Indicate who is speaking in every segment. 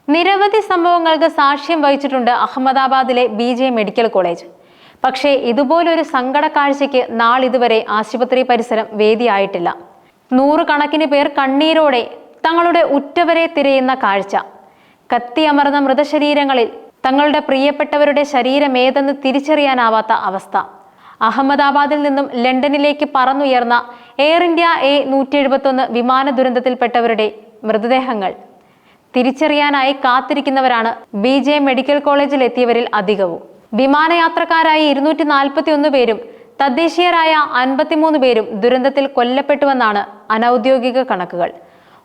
Speaker 1: നിരവധി സംഭവങ്ങൾക്ക് സാക്ഷ്യം വഹിച്ചിട്ടുണ്ട് അഹമ്മദാബാദിലെ BJ മെഡിക്കൽ കോളേജ്. പക്ഷേ ഇതുപോലൊരു സങ്കട കാഴ്ചയ്ക്ക് നാളിതുവരെ ആശുപത്രി പരിസരം വേദിയായിട്ടില്ല. നൂറുകണക്കിന് പേർ കണ്ണീരോടെ തങ്ങളുടെ ഉറ്റവരെ തിരയുന്ന കാഴ്ച. കത്തിയമർന്ന മൃതശരീരങ്ങളിൽ തങ്ങളുടെ പ്രിയപ്പെട്ടവരുടെ ശരീരമേതെന്ന് തിരിച്ചറിയാനാവാത്ത അവസ്ഥ. അഹമ്മദാബാദിൽ നിന്നും ലണ്ടനിലേക്ക് പറന്നുയർന്ന എയർ ഇന്ത്യ A171 വിമാന ദുരന്തത്തിൽപ്പെട്ടവരുടെ മൃതദേഹങ്ങൾ തിരിച്ചറിയാനായി കാത്തിരിക്കുന്നവരാണ് BJ മെഡിക്കൽ കോളേജിൽ എത്തിയവരിൽ അധികവും. വിമാനയാത്രക്കാരായി 241 പേരും തദ്ദേശീയരായ 53 പേരും ദുരന്തത്തിൽ കൊല്ലപ്പെട്ടുവെന്നാണ് അനൌദ്യോഗിക കണക്കുകൾ.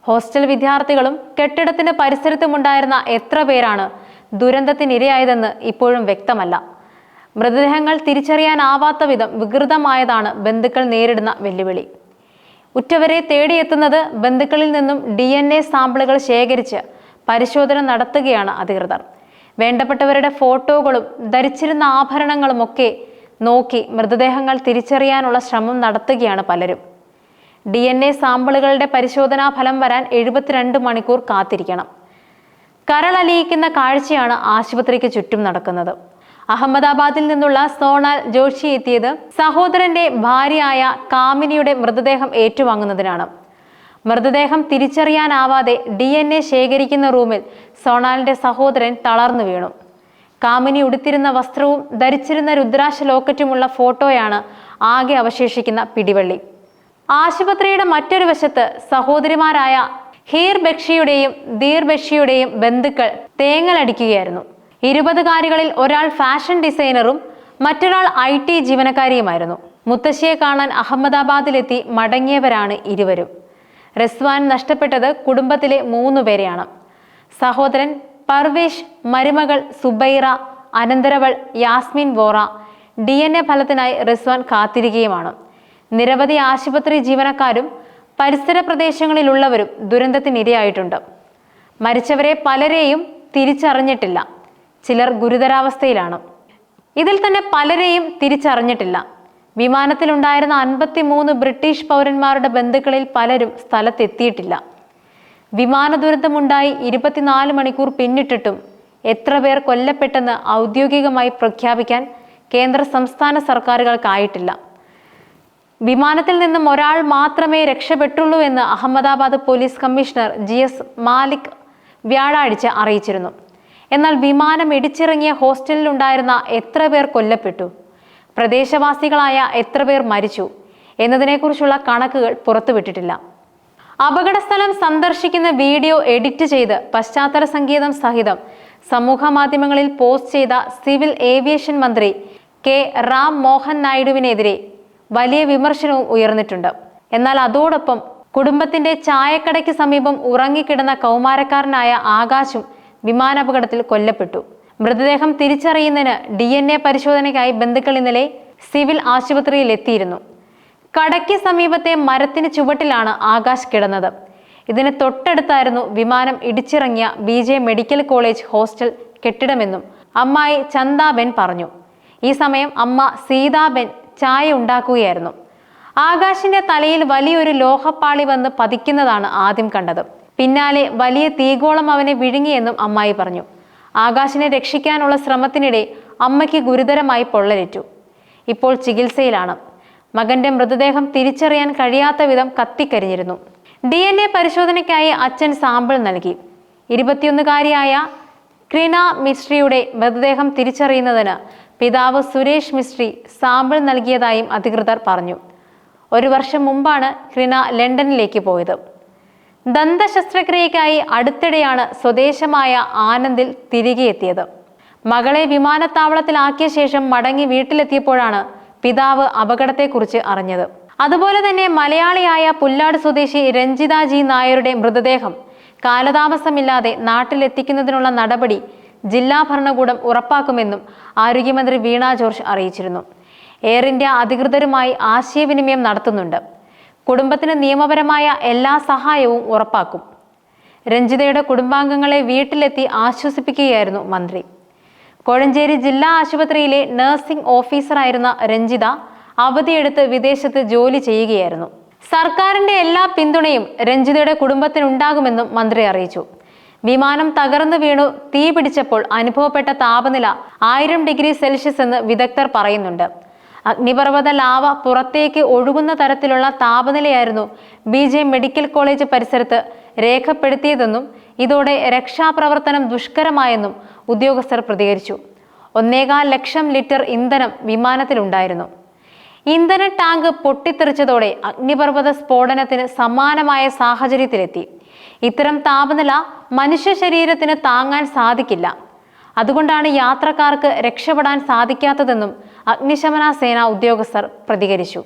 Speaker 1: ഹോസ്റ്റൽ വിദ്യാർത്ഥികളും കെട്ടിടത്തിന്റെ പരിസരത്തുമുണ്ടായിരുന്ന എത്ര പേരാണ് ദുരന്തത്തിനിരയായതെന്ന് ഇപ്പോഴും വ്യക്തമല്ല. മൃതദേഹങ്ങൾ തിരിച്ചറിയാനാവാത്ത വിധം വികൃതമായതാണ് ബന്ധുക്കൾ നേരിടുന്ന വെല്ലുവിളി. ഉറ്റവരെ തേടിയെത്തുന്നത് ബന്ധുക്കളിൽ നിന്നും DNA സാമ്പിളുകൾ ശേഖരിച്ച് പരിശോധന നടത്തുകയാണ് അധികൃതർ. വേണ്ടപ്പെട്ടവരുടെ ഫോട്ടോകളും ധരിച്ചിരുന്ന ആഭരണങ്ങളുമൊക്കെ നോക്കി മൃതദേഹങ്ങൾ തിരിച്ചറിയാനുള്ള ശ്രമം നടത്തുകയാണ് പലരും. DNA സാമ്പിളുകളുടെ പരിശോധനാ ഫലം വരാൻ 72 മണിക്കൂർ കാത്തിരിക്കണം. കരളലിയിക്കുന്ന കാഴ്ചയാണ് ആശുപത്രിക്ക് ചുറ്റും നടക്കുന്നത്. അഹമ്മദാബാദിൽ നിന്നുള്ള സോണാൽ ജോഷി എത്തിയത് സഹോദരന്റെ ഭാര്യയായ കാമിനിയുടെ മൃതദേഹം ഏറ്റുവാങ്ങുന്നതിനാണ്. മൃതദേഹം തിരിച്ചറിയാനാവാതെ DNA ശേഖരിക്കുന്ന റൂമിൽ സോണാലിന്റെ സഹോദരൻ തളർന്നു വീണു. കാമിനി ഉടുത്തിരുന്ന വസ്ത്രവും ധരിച്ചിരുന്ന രുദ്രാക്ഷ ലോക്കറ്റുമുള്ള ഫോട്ടോയാണ് ആകെ അവശേഷിക്കുന്ന പിടിവള്ളി. ആശുപത്രിയുടെ മറ്റൊരു വശത്ത് സഹോദരിമാരായ ഹീർ ബക്ഷിയുടെയും ദീർ ബക്ഷിയുടെയും ബന്ധുക്കൾ തേങ്ങലടിക്കുകയായിരുന്നു. 20കാരികളിൽ ഒരാൾ ഫാഷൻ ഡിസൈനറും മറ്റൊരാൾ IT ജീവനക്കാരിയുമായിരുന്നു. മുത്തശ്ശിയെ കാണാൻ അഹമ്മദാബാദിലെത്തി മടങ്ങിയവരാണ് ഇരുവരും. റിസ്വാൻ നഷ്ടപ്പെട്ടത് കുടുംബത്തിലെ 3 പേരെയാണ്. സഹോദരൻ പർവേഷ്, മരുമകൾ സുബൈറ, അനന്തരവൾ യാസ്മിൻ വോറ. DNA ഫലത്തിനായി റിസ്വാൻ കാത്തിരിക്കുകയുമാണ്. നിരവധി ആശുപത്രി ജീവനക്കാരും പരിസര പ്രദേശങ്ങളിലുള്ളവരും ദുരന്തത്തിനിരയായിട്ടുണ്ട്. മരിച്ചവരെ പലരെയും തിരിച്ചറിഞ്ഞിട്ടില്ല. ചിലർ ഗുരുതരാവസ്ഥയിലാണ്. ഇതിൽ തന്നെ പലരെയും തിരിച്ചറിഞ്ഞിട്ടില്ല. വിമാനത്തിലുണ്ടായിരുന്ന 53 ബ്രിട്ടീഷ് പൗരന്മാരുടെ ബന്ധുക്കളിൽ പലരും സ്ഥലത്തെത്തിയിട്ടില്ല. വിമാന ദുരന്തമുണ്ടായി 24 മണിക്കൂർ പിന്നിട്ടിട്ടും എത്ര പേർ കൊല്ലപ്പെട്ടെന്ന് ഔദ്യോഗികമായി പ്രഖ്യാപിക്കാൻ കേന്ദ്ര സംസ്ഥാന സർക്കാരുകൾക്കായിട്ടില്ല. വിമാനത്തിൽ നിന്നും ഒരാൾ മാത്രമേ രക്ഷപ്പെട്ടുള്ളൂ എന്ന് Ahmedabad police commissioner GS Malik വ്യാഴാഴ്ച അറിയിച്ചിരുന്നു. എന്നാൽ വിമാനം ഇടിച്ചിറങ്ങിയ ഹോസ്റ്റലിലുണ്ടായിരുന്ന എത്ര പേർ കൊല്ലപ്പെട്ടു, പ്രദേശവാസികളായ എത്ര പേർ മരിച്ചു എന്നതിനെക്കുറിച്ചുള്ള കണക്കുകൾ പുറത്തുവിട്ടിട്ടില്ല. അപകടസ്ഥലം സന്ദർശിക്കുന്ന വീഡിയോ എഡിറ്റ് ചെയ്ത് പശ്ചാത്തല സംഗീതം സഹിതം സമൂഹ മാധ്യമങ്ങളിൽ പോസ്റ്റ് ചെയ്ത സിവിൽ ഏവിയേഷൻ മന്ത്രി K. റാം മോഹൻ നായിഡുവിനെതിരെ വലിയ വിമർശനവും ഉയർന്നിട്ടുണ്ട്. എന്നാൽ അതോടൊപ്പം കുടുംബത്തിന്റെ ചായക്കടയ്ക്ക് സമീപം ഉറങ്ങിക്കിടന്ന കൗമാരക്കാരനായ ആകാശും വിമാനാപകടത്തിൽ കൊല്ലപ്പെട്ടു. മൃതദേഹം തിരിച്ചറിയുന്നതിന് DNA പരിശോധനയ്ക്കായി ബന്ധുക്കൾ ഇന്നലെ സിവിൽ ആശുപത്രിയിൽ എത്തിയിരുന്നു. കടയ്ക്ക് സമീപത്തെ മരത്തിന് ചുവട്ടിലാണ് ആകാശ് കിടന്നത്. ഇതിന് തൊട്ടടുത്തായിരുന്നു വിമാനം ഇടിച്ചിറങ്ങിയ BJ മെഡിക്കൽ കോളേജ് ഹോസ്റ്റൽ കെട്ടിടമെന്നും അമ്മായി ചന്ദാബെൻ പറഞ്ഞു. ഈ സമയം അമ്മ സീതാബെൻ ചായ ഉണ്ടാക്കുകയായിരുന്നു. ആകാശിന്റെ തലയിൽ വലിയൊരു ലോഹപ്പാളി വന്ന് പതിക്കുന്നതാണ് ആദ്യം കണ്ടത്. പിന്നാലെ വലിയ തീഗോളം അവനെ വിഴുങ്ങിയെന്നും അമ്മായി പറഞ്ഞു. ആകാശിനെ രക്ഷിക്കാനുള്ള ശ്രമത്തിനിടെ അമ്മയ്ക്ക് ഗുരുതരമായി പൊള്ളലേറ്റു. ഇപ്പോൾ ചികിത്സയിലാണ്. മകന്റെ മൃതദേഹം തിരിച്ചറിയാൻ കഴിയാത്ത വിധം കത്തിക്കരിഞ്ഞിരുന്നു. DNA പരിശോധനയ്ക്കായി അച്ഛൻ സാമ്പിൾ നൽകി. 21കാരിയായ ക്രിന മിസ്ട്രിയുടെ മൃതദേഹം തിരിച്ചറിയുന്നതിന് പിതാവ് സുരേഷ് മിസ്ട്രി സാമ്പിൾ നൽകിയതായും അധികൃതർ പറഞ്ഞു. 1 വർഷം മുമ്പാണ് ക്രിന ലണ്ടനിലേക്ക് പോയത്. ദന്ത ശസ്ത്രക്രിയയ്ക്കായി അടുത്തിടെയാണ് സ്വദേശമായ ആനന്ദിൽ തിരികെ എത്തിയത്. മകളെ വിമാനത്താവളത്തിലാക്കിയ ശേഷം മടങ്ങി വീട്ടിലെത്തിയപ്പോഴാണ് പിതാവ് അപകടത്തെക്കുറിച്ച് അറിഞ്ഞത്. അതുപോലെ തന്നെ മലയാളിയായ പുല്ലാട് സ്വദേശി രഞ്ജിത G. നായരുടെ മൃതദേഹം കാലതാമസമില്ലാതെ നാട്ടിലെത്തിക്കുന്നതിനുള്ള നടപടി ജില്ലാ ഭരണകൂടം ഉറപ്പാക്കുമെന്നും ആരോഗ്യമന്ത്രി വീണ ജോർജ് അറിയിച്ചിരുന്നു. എയർ ഇന്ത്യ അധികൃതരുമായി ആശയവിനിമയം നടത്തുന്നുണ്ട്. കുടുംബത്തിന് നിയമപരമായ എല്ലാ സഹായവും ഉറപ്പാക്കും. രഞ്ജിതയുടെ കുടുംബാംഗങ്ങളെ വീട്ടിലെത്തി ആശ്വസിപ്പിക്കുകയായിരുന്നു മന്ത്രി. കോഴഞ്ചേരി ജില്ലാ ആശുപത്രിയിലെ നഴ്സിംഗ് ഓഫീസറായിരുന്ന രഞ്ജിത അവധിയെടുത്ത് വിദേശത്ത് ജോലി ചെയ്യുകയായിരുന്നു. സർക്കാരിന്റെ എല്ലാ പിന്തുണയും രഞ്ജിതയുടെ കുടുംബത്തിനുണ്ടാകുമെന്നും മന്ത്രി അറിയിച്ചു. വിമാനം തകർന്നു വീണു തീ പിടിച്ചപ്പോൾ അനുഭവപ്പെട്ട താപനില 1000 ഡിഗ്രി സെൽഷ്യസ് എന്ന് വിദഗ്ധർ പറയുന്നുണ്ട്. അഗ്നിപർവ്വത ലാവ പുറത്തേക്ക് ഒഴുകുന്ന തരത്തിലുള്ള താപനിലയായിരുന്നു BJ മെഡിക്കൽ കോളേജ് പരിസരത്ത് രേഖപ്പെടുത്തിയതെന്നും ഇതോടെ രക്ഷാപ്രവർത്തനം ദുഷ്കരമായെന്നും ഉദ്യോഗസ്ഥർ പ്രതികരിച്ചു. 1.25 ലക്ഷം ലിറ്റർ ഇന്ധനം വിമാനത്തിലുണ്ടായിരുന്നു. ഇന്ധന ടാങ്ക് പൊട്ടിത്തെറിച്ചതോടെ അഗ്നിപർവ്വത സ്ഫോടനത്തിന് സമാനമായ സാഹചര്യത്തിലെത്തി. ഇത്തരം താപനില മനുഷ്യ ശരീരത്തിന് താങ്ങാൻ സാധിക്കില്ല. അതുകൊണ്ടാണ് യാത്രക്കാർക്ക് രക്ഷപ്പെടാൻ സാധിക്കാത്തതെന്നും അഗ്നിശമന സേന ഉദ്യോഗസ്ഥർ പ്രതികരിച്ചു.